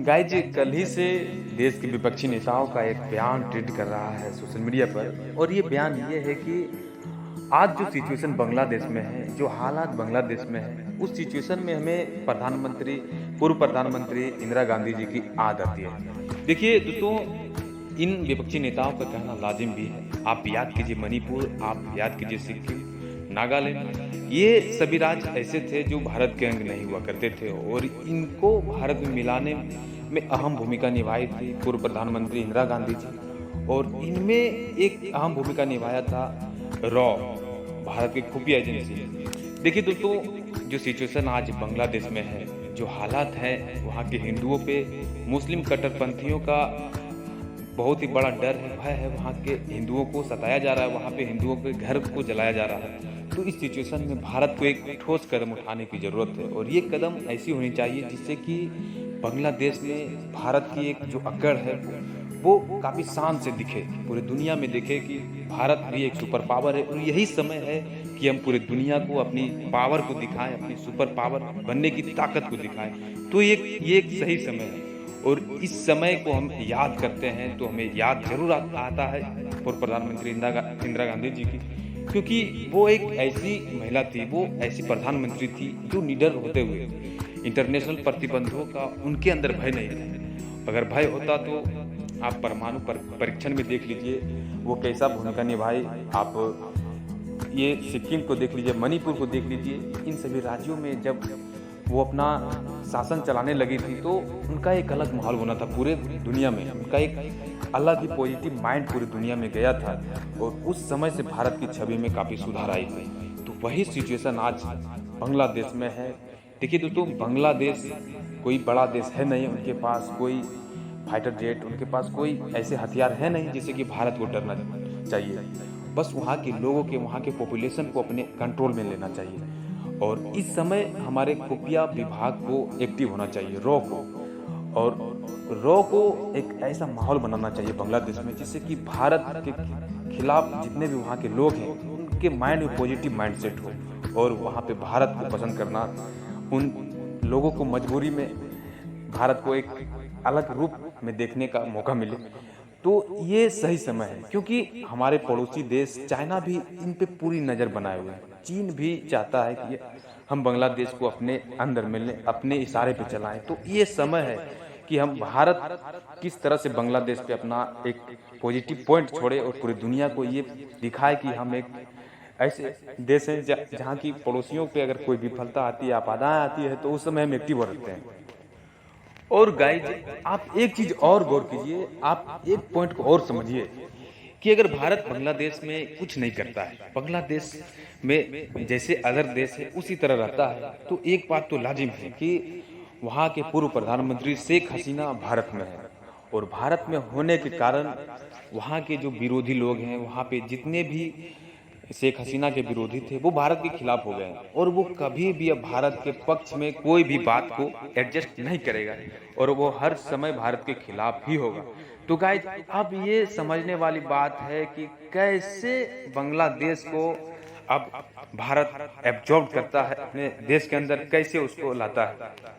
Guys कल ही से देश के विपक्षी नेताओं का एक बयान ट्रेंड कर रहा है सोशल मीडिया पर। और ये बयान ये है कि आज जो सिचुएशन बांग्लादेश में है, जो हालात बांग्लादेश में है, उस सिचुएशन में हमें पूर्व प्रधानमंत्री इंदिरा गांधी जी की याद आती है। देखिए दोस्तों, इन विपक्षी नेताओं का कहना लाजिम भी है। आप याद कीजिए मणिपुर, आप याद कीजिए सिक्किम, नागालैंड, ये सभी राज्य ऐसे थे जो भारत के अंग नहीं हुआ करते थे और इनको भारत में मिलाने में अहम भूमिका निभाई थी पूर्व प्रधानमंत्री इंदिरा गांधी जी। और इनमें एक अहम भूमिका निभाया था रॉ, भारत की खुफिया एजेंसी। देखिए दोस्तों, जो सिचुएशन आज बांग्लादेश में है, जो हालात हैं, वहाँ के हिंदुओं पे मुस्लिम कट्टरपंथियों का बहुत ही बड़ा डर है, भय है। वहाँ के हिंदुओं को सताया जा रहा है, वहाँ पे हिंदुओं के घर को जलाया जा रहा है। तो इस सिचुएशन में भारत को एक ठोस कदम उठाने की ज़रूरत है और ये कदम ऐसी होनी चाहिए जिससे कि बांग्लादेश में भारत की एक जो अकड़ है वो काफ़ी शान से दिखे, पूरी दुनिया में दिखे कि भारत भी एक सुपर पावर है। और यही समय है कि हम पूरी दुनिया को अपनी पावर को दिखाएं, अपनी सुपर पावर बनने की ताकत को दिखाएं। तो ये एक सही समय है और इस समय को हम याद करते हैं तो हमें याद जरूर आता है पूर्व प्रधानमंत्री इंदिरा गांधी जी की, क्योंकि वो एक ऐसी महिला थी, वो ऐसी प्रधानमंत्री थी जो निडर होते हुए इंटरनेशनल प्रतिबंधों का उनके अंदर भय नहीं था। अगर भय होता तो आप परमाणु परीक्षण में देख लीजिए वो कैसा भूमिका निभाई। आप ये सिक्किम को देख लीजिए, मणिपुर को देख लीजिए। इन सभी राज्यों में जब वो अपना शासन चलाने लगी थी तो उनका एक अलग माहौल बना था पूरे दुनिया में, उनका एक अलग ही पॉजिटिव माइंड पूरी दुनिया में गया था और उस समय से भारत की छवि में काफ़ी सुधार आई थी। तो वही सिचुएशन आज बांग्लादेश में है। देखिए दोस्तों, बांग्लादेश कोई बड़ा देश है नहीं, उनके पास कोई फाइटर जेट, उनके पास कोई ऐसे हथियार है नहीं जिससे कि भारत को डरना चाहिए। बस वहाँ के लोगों के, वहाँ के पॉपुलेशन को अपने कंट्रोल में लेना चाहिए। और इस समय हमारे खुफिया विभाग को एक्टिव होना चाहिए, रॉ को, और रॉ को एक ऐसा माहौल बनाना चाहिए बांग्लादेश में जिससे कि भारत के खिलाफ जितने भी वहाँ के लोग हैं उनके माइंड में पॉजिटिव माइंड सेट हो और वहाँ पे भारत को पसंद करना, उन लोगों को मजबूरी में भारत को एक अलग रूप में देखने का मौका मिले। तो ये सही समय है क्योंकि हमारे पड़ोसी देश चाइना भी इन पे पूरी नज़र बनाए हुए है। चीन भी चाहता है कि हम बांग्लादेश को अपने अंदर मिलने, अपने इशारे पे चलाएं। तो ये समय है कि हम भारत किस तरह से बांग्लादेश पे अपना एक पॉजिटिव पॉइंट छोड़े और पूरी दुनिया को ये दिखाए कि हम एक ऐसे देश हैं जहाँ की पड़ोसियों पे अगर कोई विफलता आती है, आपदाएं आती है, तो उस समय हम एक्टिव रहते हैं। और गाइज आप एक चीज और गौर कीजिए, आप एक पॉइंट को और समझिए कि अगर भारत बांग्लादेश में कुछ नहीं करता है, बांग्लादेश में जैसे अदर देश है उसी तरह रहता है, तो एक बात तो लाजिम है कि वहाँ के पूर्व प्रधानमंत्री शेख हसीना भारत में है और भारत में होने के कारण वहाँ के जो विरोधी लोग हैं, वहाँ पे जितने भी शेख हसीना के विरोधी थे वो भारत के खिलाफ हो गए और वो कभी भी अब भारत के पक्ष में कोई भी बात को एडजस्ट नहीं करेगा और वो हर समय भारत के खिलाफ ही होगा। तो गाइज अब ये समझने वाली बात है कि कैसे बांग्लादेश को अब भारत एब्जॉर्ब करता है अपने देश के अंदर, कैसे उसको लाता है।